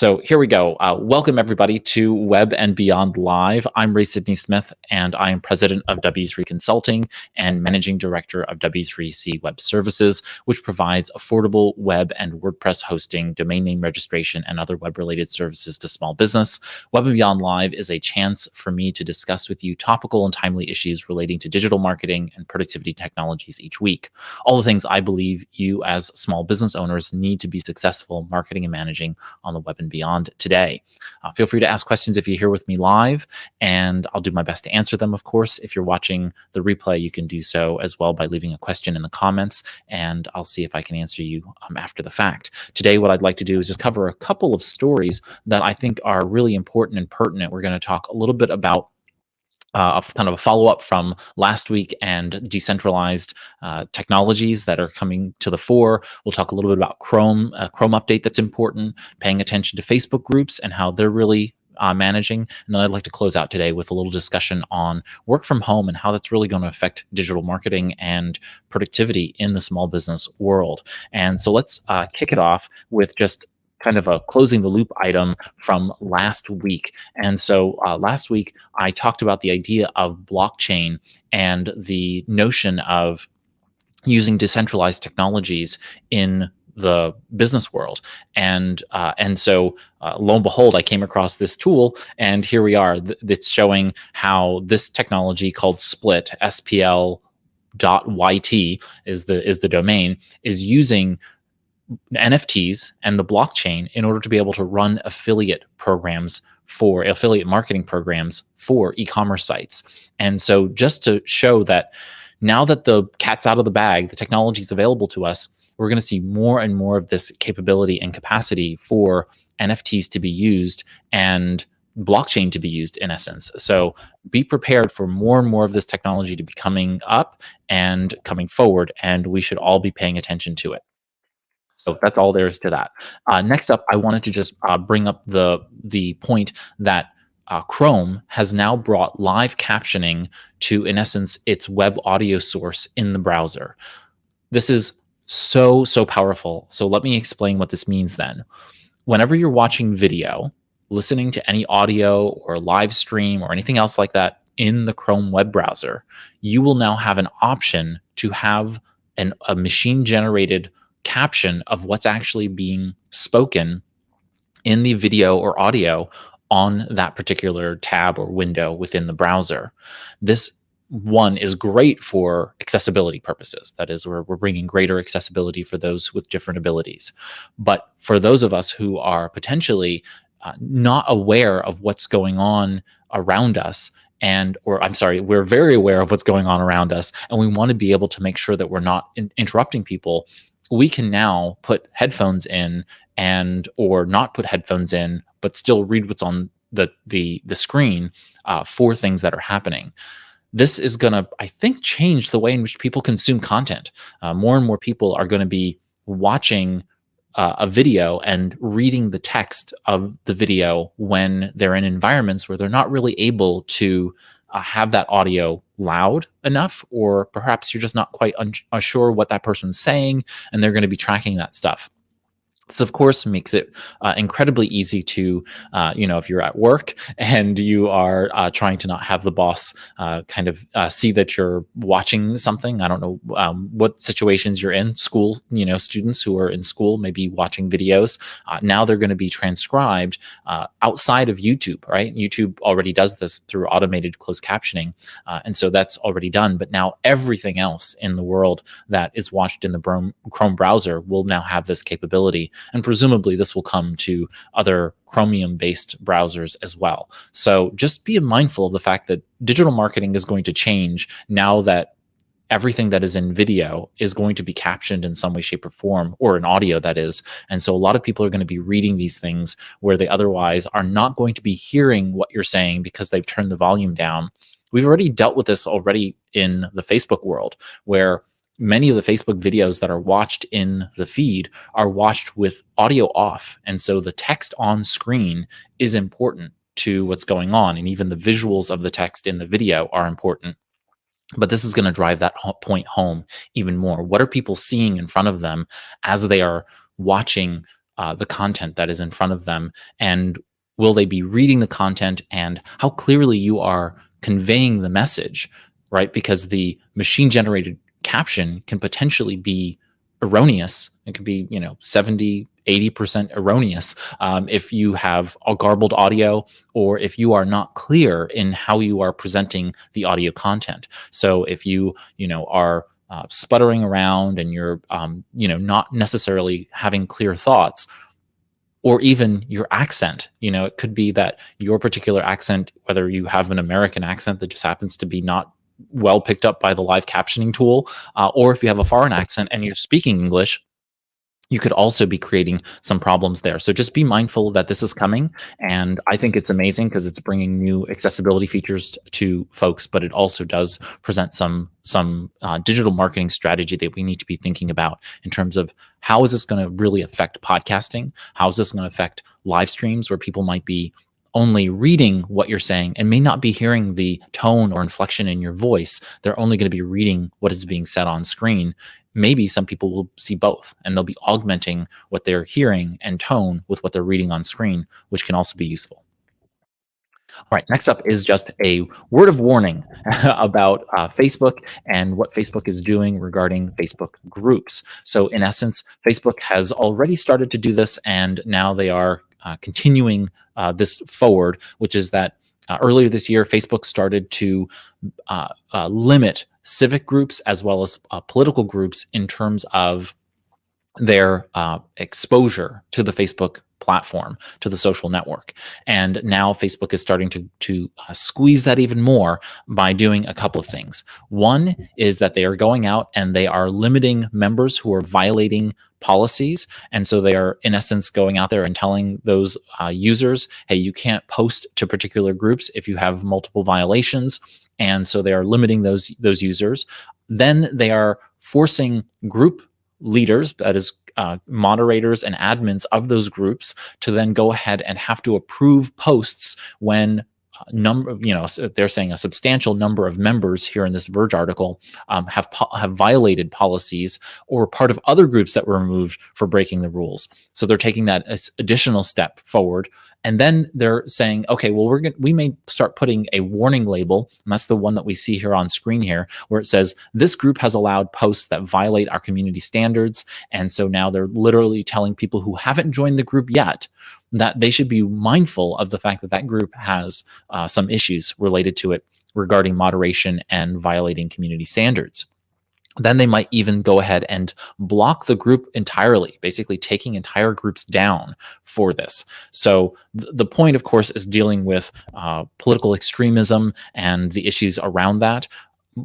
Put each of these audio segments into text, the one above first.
So here we go. Welcome everybody to Web and Beyond Live. I'm Ray Sidney Smith, and I am president of W3 Consulting and managing director of W3C Web Services, which provides affordable web and WordPress hosting, domain name registration, and other web-related services to small business. Web and Beyond Live is a chance for me to discuss with you topical and timely issues relating to digital marketing and productivity technologies each week. All the things I believe you as small business owners need to be successful marketing and managing on the web and beyond today. Feel free to ask questions if you're here with me live, and I'll do my best to answer them, of course. If you're watching the replay, you can do so as well by leaving a question in the comments, and I'll see if I can answer you after the fact. Today, what I'd like to do is just cover a couple of stories that I think are really important and pertinent. We're going to talk a little bit about kind of a follow-up from last week and decentralized technologies that are coming to the fore. We'll talk a little bit about Chrome, a Chrome update that's important, paying attention to Facebook groups and how they're really managing. And then I'd like to close out today with a little discussion on work from home and how that's really going to affect digital marketing and productivity in the small business world. And so let's kick it off with just kind of a closing the loop item from last week. And so last week, I talked about the idea of blockchain and the notion of using decentralized technologies in the business world. And so lo and behold, I came across this tool, and here we are. It's showing how this technology called Split, SPL.YT is the domain, is using NFTs and the blockchain in order to be able to run affiliate marketing programs for e-commerce sites. And so just to show that now that the cat's out of the bag, the technology is available to us, we're going to see more and more of this capability and capacity for NFTs to be used and blockchain to be used, in essence. So be prepared for more and more of this technology to be coming up and coming forward, and we should all be paying attention to it. So that's all there is to that. Next up, I wanted to just bring up the point that Chrome has now brought live captioning to, in essence, its web audio source in the browser. This is so powerful. So let me explain what this means then. Whenever you're watching video, listening to any audio or live stream or anything else like that in the Chrome web browser, you will now have an option to have a machine-generated caption of what's actually being spoken in the video or audio on that particular tab or window within the browser. This one is great for accessibility purposes. That is, we're bringing greater accessibility for those with different abilities. But for those of us who are potentially not aware of what's going on around us, we're very aware of what's going on around us, and we want to be able to make sure that we're not interrupting people, we can now put headphones in or not put headphones in, but still read what's on the screen for things that are happening. This is going to, I think, change the way in which people consume content. More and more people are going to be watching a video and reading the text of the video when they're in environments where they're not really able to have that audio loud enough, or perhaps you're just not quite unsure what that person's saying, and they're going to be tracking that stuff. This, of course, makes it incredibly easy to, if you're at work and you are trying to not have the boss see that you're watching something. I don't know what situations you're in. School, students who are in school may be watching videos. Now they're going to be transcribed outside of YouTube, right? YouTube already does this through automated closed captioning. And so that's already done. But now everything else in the world that is watched in the Chrome browser will now have this capability. And presumably this will come to other Chromium-based browsers as well. So just be mindful of the fact that digital marketing is going to change now that everything that is in video is going to be captioned in some way, shape, or form, or in audio, that is. And so a lot of people are going to be reading these things where they otherwise are not going to be hearing what you're saying because they've turned the volume down. We've already dealt with this already in the Facebook world, where many of the Facebook videos that are watched in the feed are watched with audio off. And so the text on screen is important to what's going on. And even the visuals of the text in the video are important. But this is going to drive that point home even more. What are people seeing in front of them as they are watching the content that is in front of them, and will they be reading the content, and how clearly you are conveying the message, right? Because the machine generated caption can potentially be erroneous. It could be, 70, 80% erroneous if you have a garbled audio, or if you are not clear in how you are presenting the audio content. So if are sputtering around, and you're, not necessarily having clear thoughts, or even your accent. It could be that your particular accent, whether you have an American accent that just happens to be not well picked up by the live captioning tool, or if you have a foreign accent and you're speaking English, you could also be creating some problems there. So just be mindful that this is coming. And I think it's amazing because it's bringing new accessibility features to folks, but it also does present some digital marketing strategy that we need to be thinking about in terms of how is this going to really affect podcasting? How is this going to affect live streams where people might be only reading what you're saying and may not be hearing the tone or inflection in your voice. They're only going to be reading what is being said on screen. Maybe some people will see both, and they'll be augmenting what they're hearing and tone with what they're reading on screen, which can also be useful. All right, next up is just a word of warning about Facebook and what Facebook is doing regarding Facebook groups. So in essence, Facebook has already started to do this, and now they are continuing this forward, which is that earlier this year, Facebook started to limit civic groups as well as political groups in terms of their exposure to the Facebook platform, to the social network. And now Facebook is starting to squeeze that even more by doing a couple of things. One is that they are going out and they are limiting members who are violating policies. And so they are, in essence, going out there and telling those users, hey, you can't post to particular groups if you have multiple violations. And so they are limiting those users. Then they are forcing group leaders, that is moderators and admins of those groups, to then go ahead and have to approve posts when they're saying a substantial number of members here in this Verge article have violated policies or part of other groups that were removed for breaking the rules. So they're taking that as additional step forward. And then they're saying, okay, well, we may start putting a warning label, and that's the one that we see here on screen here, where it says, this group has allowed posts that violate our community standards. And so now they're literally telling people who haven't joined the group yet that they should be mindful of the fact that that group has some issues related to it regarding moderation and violating community standards. Then they might even go ahead and block the group entirely, basically taking entire groups down for this. So the point, of course, is dealing with political extremism and the issues around that.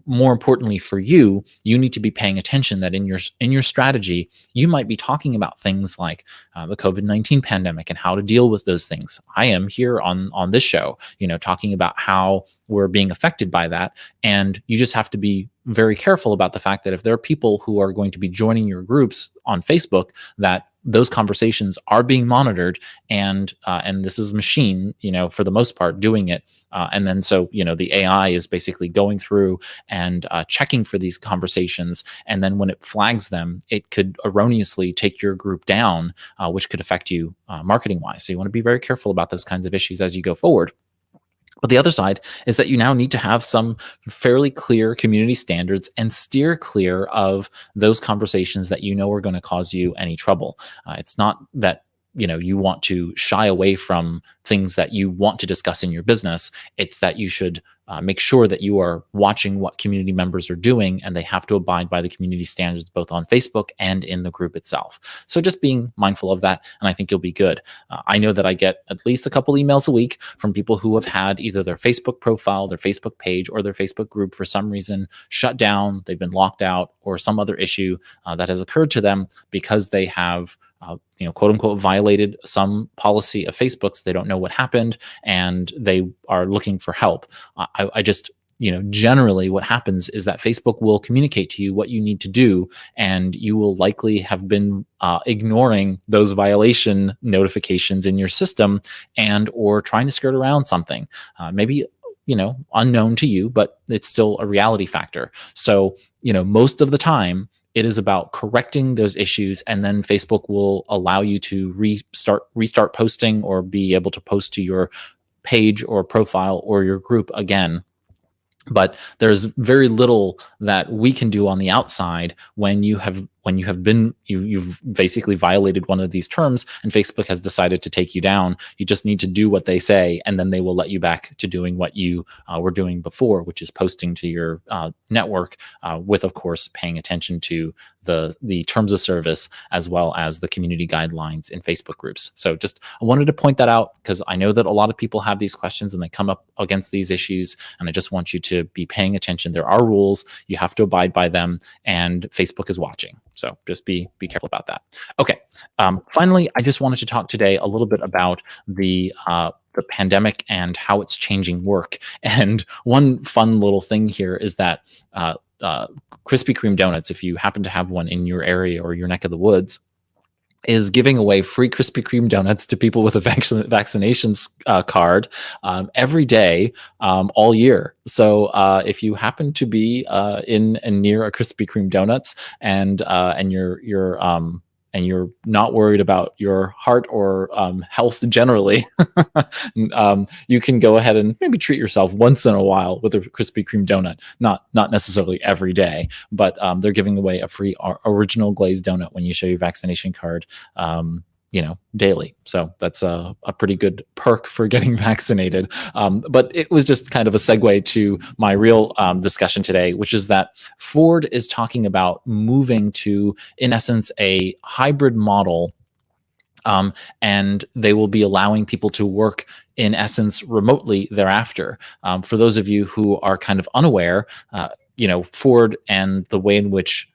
More importantly for you, you need to be paying attention that in your strategy, you might be talking about things like the COVID-19 pandemic and how to deal with those things. I am here on this show, talking about how we're being affected by that. And you just have to be very careful about the fact that if there are people who are going to be joining your groups on Facebook, that those conversations are being monitored, and this is machine, for the most part, doing it. And then so, the AI is basically going through and checking for these conversations. And then when it flags them, it could erroneously take your group down, which could affect you marketing wise. So you want to be very careful about those kinds of issues as you go forward. But the other side is that you now need to have some fairly clear community standards and steer clear of those conversations that are going to cause you any trouble. It's not that you want to shy away from things that you want to discuss in your business. It's that you should make sure that you are watching what community members are doing, and they have to abide by the community standards both on Facebook and in the group itself. So just being mindful of that, and I think you'll be good. I know that I get at least a couple emails a week from people who have had either their Facebook profile, their Facebook page, or their Facebook group for some reason shut down, they've been locked out, or some other issue that has occurred to them because they have quote unquote violated some policy of Facebook's. They don't know what happened and they are looking for help. I just, generally what happens is that Facebook will communicate to you what you need to do, and you will likely have been ignoring those violation notifications in your system and or trying to skirt around something. Maybe unknown to you, but it's still a reality factor. So, most of the time, it is about correcting those issues, and then Facebook will allow you to restart posting or be able to post to your page or profile or your group again. But there's very little that we can do on the outside when you've basically violated one of these terms and Facebook has decided to take you down. You just need to do what they say, and then they will let you back to doing what you were doing before, which is posting to your network, with, of course, paying attention to the terms of service as well as the community guidelines in Facebook groups. So just I wanted to point that out because I know that a lot of people have these questions and they come up against these issues, and I just want you to be paying attention. There are rules, you have to abide by them, and Facebook is watching. So just be careful about that. Okay. Finally, I just wanted to talk today a little bit about the pandemic and how it's changing work. And one fun little thing here is that Krispy Kreme donuts, if you happen to have one in your area or your neck of the woods, is giving away free Krispy Kreme donuts to people with a vaccinations card every day, all year. So if you happen to be in and near a Krispy Kreme donuts and you're not worried about your heart or health generally, you can go ahead and maybe treat yourself once in a while with a Krispy Kreme donut. Not necessarily every day, but they're giving away a free original glazed donut when you show your vaccination card, daily. So that's a pretty good perk for getting vaccinated. But it was just kind of a segue to my real discussion today, which is that Ford is talking about moving to, in essence, a hybrid model. And they will be allowing people to work, in essence, remotely thereafter. For those of you who are kind of unaware, Ford and the way in which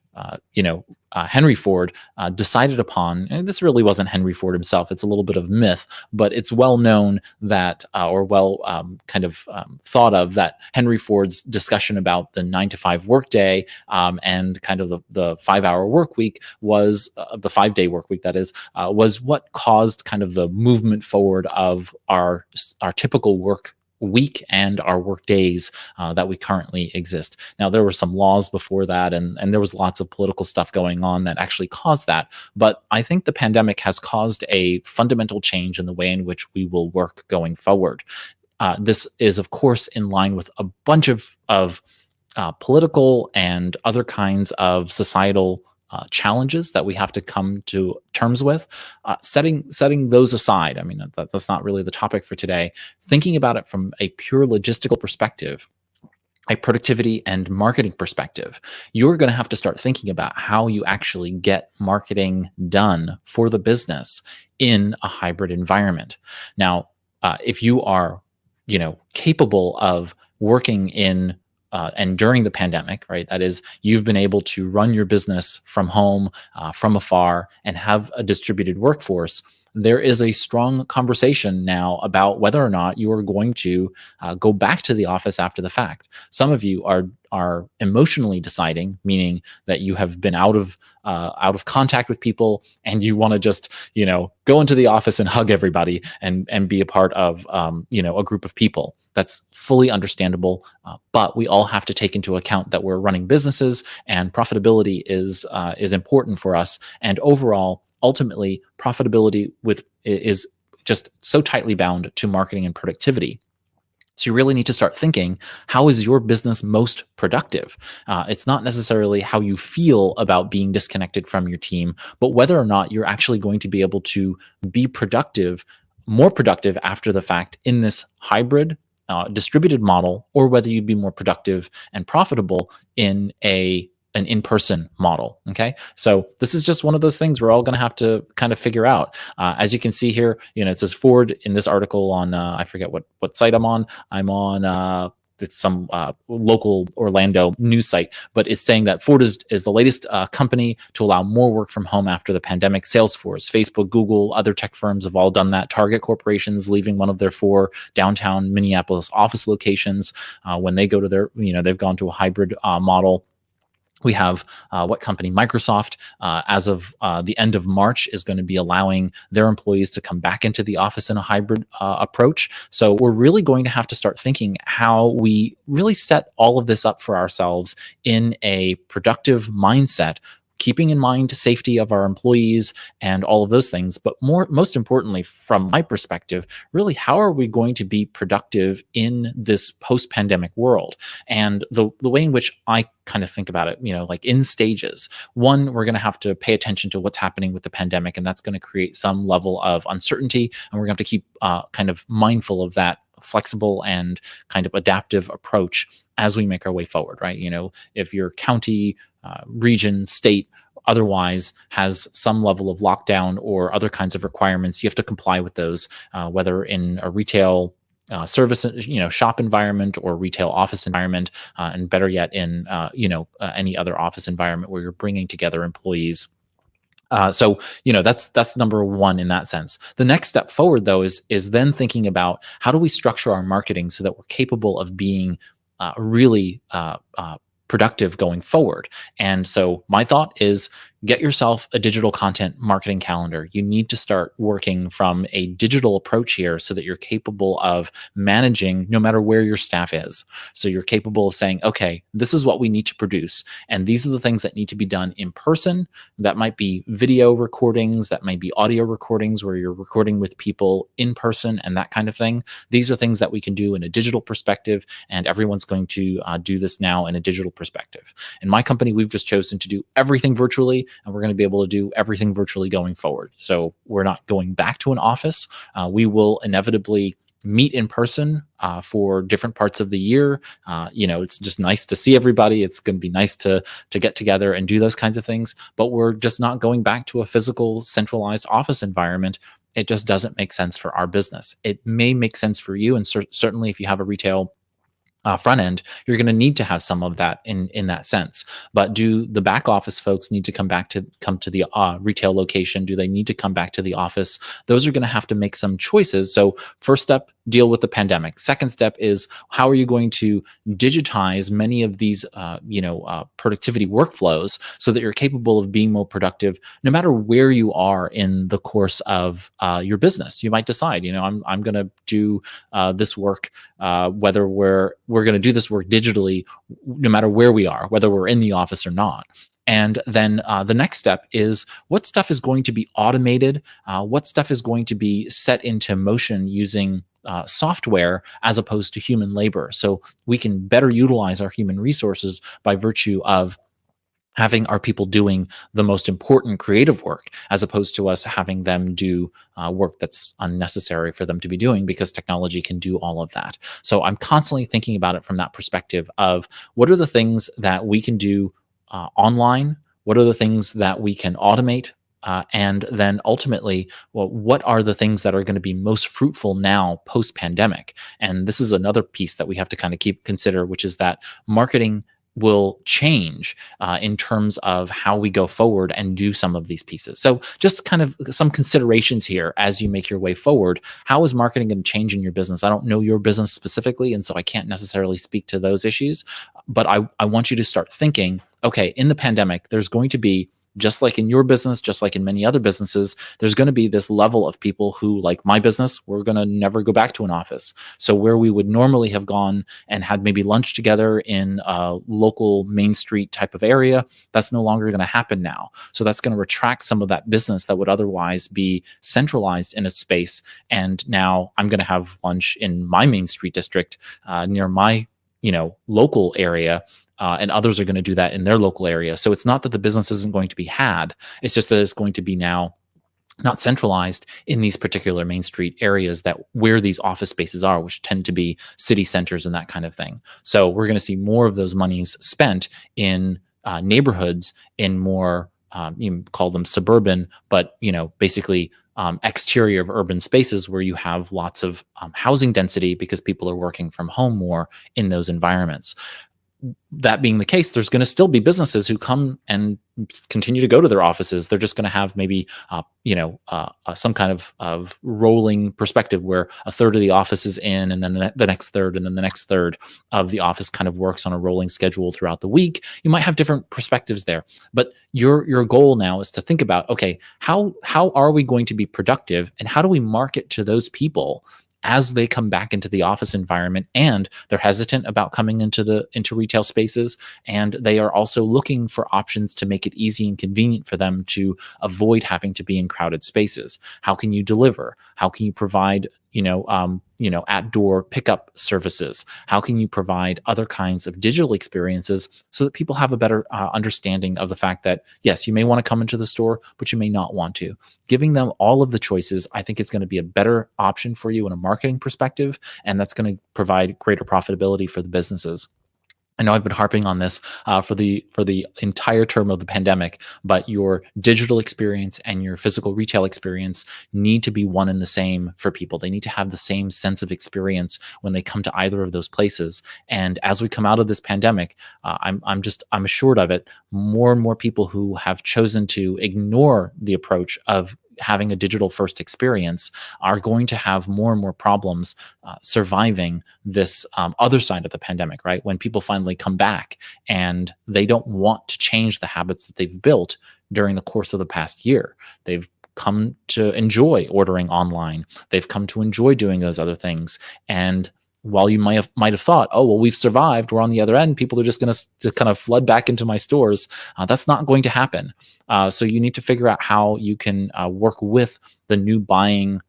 Henry Ford decided upon, and this really wasn't Henry Ford himself, it's a little bit of myth, but it's well known that, thought of, that Henry Ford's discussion about the 9-to-5 workday and kind of the 5-hour work week was, the 5-day work week, that is, was what caused kind of the movement forward of our typical work week and our work days that we currently exist. Now, there were some laws before that, and there was lots of political stuff going on that actually caused that. But I think the pandemic has caused a fundamental change in the way in which we will work going forward. This is, of course, in line with a bunch of political and other kinds of societal challenges that we have to come to terms with. Setting those aside, I mean, that's not really the topic for today. Thinking about it from a pure logistical perspective, a productivity and marketing perspective, you're going to have to start thinking about how you actually get marketing done for the business in a hybrid environment. Now, if you are, capable of working in and during the pandemic, right? That is, you've been able to run your business from home, from afar, and have a distributed workforce. There is a strong conversation now about whether or not you are going to go back to the office after the fact. Some of you are emotionally deciding, meaning that you have been out of contact with people, and you want to just go into the office and hug everybody and be a part of a group of people. That's fully understandable, but we all have to take into account that we're running businesses, and profitability is important for us. And overall, ultimately, profitability is just so tightly bound to marketing and productivity. So you really need to start thinking, how is your business most productive? It's not necessarily how you feel about being disconnected from your team, but whether or not you're actually going to be able to be productive, more productive after the fact in this hybrid distributed model, or whether you'd be more productive and profitable in an in-person model. Okay. So this is just one of those things we're all going to have to kind of figure out. As you can see here, it says Ford in this article on, I forget what site I'm on. I'm on, it's some local Orlando news site, but it's saying that Ford is the latest company to allow more work from home after the pandemic. Salesforce, Facebook, Google, other tech firms have all done that. Target Corporation's leaving one of their 4 downtown Minneapolis office locations when they go to their, they've gone to a hybrid model. We have what company? Microsoft, as of the end of March, is going to be allowing their employees to come back into the office in a hybrid approach. So we're really going to have to start thinking how we really set all of this up for ourselves in a productive mindset, keeping in mind safety of our employees and all of those things. But most importantly, from my perspective, really, how are we going to be productive in this post-pandemic world? And the way in which I kind of think about it, like in stages. One, we're going to have to pay attention to what's happening with the pandemic, and that's going to create some level of uncertainty, and we're going to have to keep kind of mindful of that flexible and kind of adaptive approach as we make our way forward, right? If your county, region, state, otherwise has some level of lockdown or other kinds of requirements, you have to comply with those, whether in a retail service, shop environment or retail office environment, and better yet in, any other office environment where you're bringing together employees. So that's number one in that sense. The next step forward, though, is then thinking about how do we structure our marketing so that we're capable of being really productive going forward. And so my thought is get yourself a digital content marketing calendar. You need to start working from a digital approach here so that you're capable of managing no matter where your staff is. So you're capable of saying, okay, this is what we need to produce. And these are the things that need to be done in person. That might be video recordings, that might be audio recordings where you're recording with people in person and that kind of thing. These are things that we can do in a digital perspective, and everyone's going to do this now in a digital perspective. In my company, we've just chosen to do everything virtually, and we're going to be able to do everything virtually going forward. So we're not going back to an office. We will inevitably meet in person for different parts of the year. It's just nice to see everybody. It's going to be nice to get together and do those kinds of things. But we're just not going back to a physical centralized office environment. It just doesn't make sense for our business. It may make sense for you, and certainly if you have a retail front end, you're going to need to have some of that in that sense. But do the back office folks need to come to the retail location? Do they need to come back to the office? Those are going to have to make some choices. So first step, deal with the pandemic. Second step is how are you going to digitize many of these productivity workflows so that you're capable of being more productive no matter where you are in the course of your business. You might decide, I'm going to do this work, whether we're going to do this work digitally, no matter where we are, whether we're in the office or not. And then the next step is what stuff is going to be automated, what stuff is going to be set into motion using software as opposed to human labor. So we can better utilize our human resources by virtue of having our people doing the most important creative work, as opposed to us having them do work that's unnecessary for them to be doing, because technology can do all of that. So I'm constantly thinking about it from that perspective of what are the things that we can do online, what are the things that we can automate, and then ultimately, well, what are the things that are going to be most fruitful now post-pandemic? And this is another piece that we have to kind of consider, which is that marketing will change in terms of how we go forward and do some of these pieces. So just kind of some considerations here as you make your way forward. How is marketing going to change in your business? I don't know your business specifically, and so I can't necessarily speak to those issues, but I want you to start thinking, okay, in the pandemic, there's going to be, just like in your business, just like in many other businesses, there's going to be this level of people who, like my business, we're going to never go back to an office. So where we would normally have gone and had maybe lunch together in a local Main Street type of area, that's no longer going to happen now. So that's going to retract some of that business that would otherwise be centralized in a space. And now I'm going to have lunch in my Main Street district near my local area. And others are going to do that in their local area. So it's not that the business isn't going to be had. It's just that it's going to be now not centralized in these particular Main Street areas that where these office spaces are, which tend to be city centers and that kind of thing. So we're going to see more of those monies spent in neighborhoods in more, you call them suburban, but basically exterior of urban spaces where you have lots of housing density because people are working from home more in those environments. That being the case, there's going to still be businesses who come and continue to go to their offices. They're just going to have maybe, some kind of rolling perspective where a third of the office is in, and then the next third, and then the next third of the office kind of works on a rolling schedule throughout the week. You might have different perspectives there, but your goal now is to think about, okay, how are we going to be productive, and how do we market to those people as they come back into the office environment, and they're hesitant about coming into retail spaces, and they are also looking for options to make it easy and convenient for them to avoid having to be in crowded spaces. How can you deliver? How can you provide at door pickup services? How can you provide other kinds of digital experiences so that people have a better understanding of the fact that, yes, you may want to come into the store, but you may not want to. Giving them all of the choices, I think, is going to be a better option for you in a marketing perspective, and that's going to provide greater profitability for the businesses. I know I've been harping on this for the entire term of the pandemic, but your digital experience and your physical retail experience need to be one and the same for people. They need to have the same sense of experience when they come to either of those places. And as we come out of this pandemic, I'm assured of it. More and more people who have chosen to ignore the approach of having a digital first experience are going to have more and more problems surviving this other side of the pandemic, right? When people finally come back and they don't want to change the habits that they've built during the course of the past year. They've come to enjoy ordering online. They've come to enjoy doing those other things. And while you might have thought, oh, well, we've survived, we're on the other end, people are just going to kind of flood back into my stores. That's not going to happen. So you need to figure out how you can work with the new buying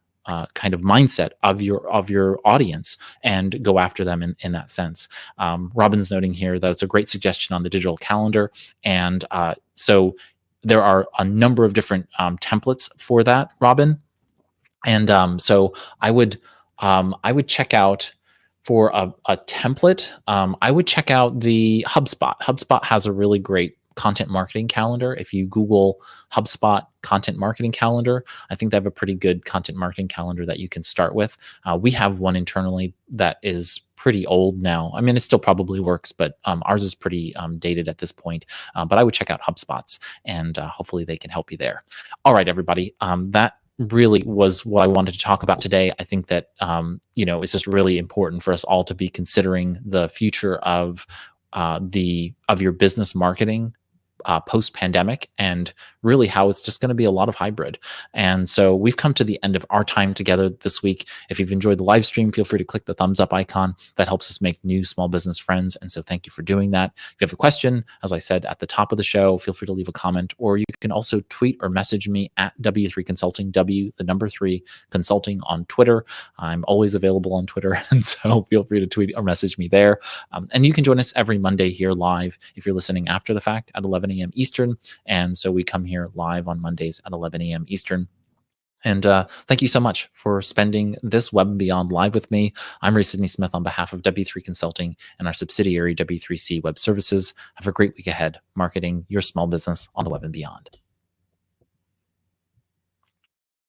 kind of mindset of your audience and go after them in that sense. Robin's noting here that it's a great suggestion on the digital calendar. And so there are a number of different templates for that, Robin. And so I would check out for a template. I would check out the HubSpot. HubSpot has a really great content marketing calendar. If you Google HubSpot content marketing calendar, I think they have a pretty good content marketing calendar that you can start with. We have one internally that is pretty old now. I mean, it still probably works, but ours is pretty dated at this point. But I would check out HubSpot's, and hopefully they can help you there. All right, everybody. That really was what I wanted to talk about today. I think that it's just really important for us all to be considering the future of your business marketing post-pandemic, and really how it's just going to be a lot of hybrid. And so we've come to the end of our time together this week. If you've enjoyed the live stream, feel free to click the thumbs up icon. That helps us make new small business friends. And so thank you for doing that. If you have a question, as I said at the top of the show, feel free to leave a comment, or you can also tweet or message me at W3 Consulting, W3 Consulting on Twitter. I'm always available on Twitter. And so feel free to tweet or message me there. And you can join us every Monday here live if you're listening after the fact at 11 a.m. Eastern. And so we come here live on Mondays at 11 a.m. Eastern. And thank you so much for spending this Web and Beyond live with me. I'm Ray Sidney Smith on behalf of W3 Consulting and our subsidiary W3C Web Services. Have a great week ahead, marketing your small business on the Web and Beyond.